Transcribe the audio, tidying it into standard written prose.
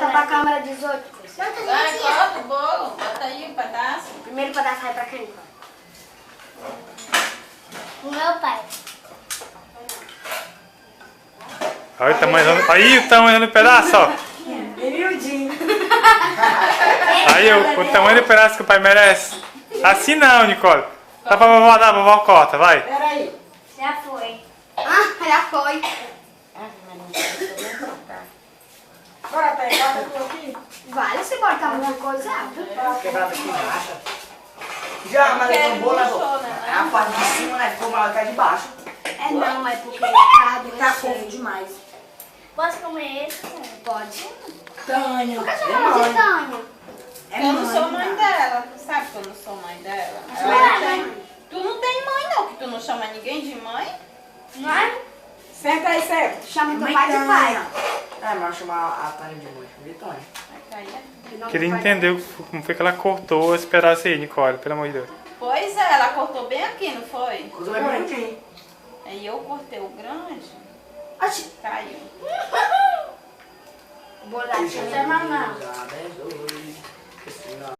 Olha pra câmera 18. Vai, corta o bolo. Bota aí um pedaço. Primeiro pedaço vai pra quem? O meu pai. Olha o tamanho, aí o tamanho do pedaço, ó. Miudinho. Aí o tamanho do pedaço que o pai merece. Assim não, Nicole. Dá pra vovó dar, vovó corta, vai. Peraí. Já foi. Ah, já foi. Bora pegar tudo aqui. Vale se botar muita coisa. Quebrado aqui embaixo. Já, mas Porque levou ele boa, puxou, levou. né? A parte de cima, né? Ficou maior que a de baixo. É não, é porque tá do Tá recheio. fofo demais. Posso comer esse? Pode. Tânia. Por que você É fala de mãe. Tânia? É Eu não sou mãe né? dela. Tu sabe que eu não sou mãe dela? Ela Ela é tem... mãe. Tu não tem mãe não, que tu não chama ninguém de mãe. Não é? Senta aí, senta. Chama teu Mãe pai de Tânia. pai. É, mas chamar a Tânia de mãe. De Tânia. Vai cair. Não, Queria pai. entender como foi que ela cortou esse pedaço aí, Nicole, pelo amor de Deus. Pois é, ela cortou bem aqui, não foi? Cruzou bem bonitinho. Aí eu cortei o grande, Oxi, caiu. bolachinha da mamãe. Já, 10, 2.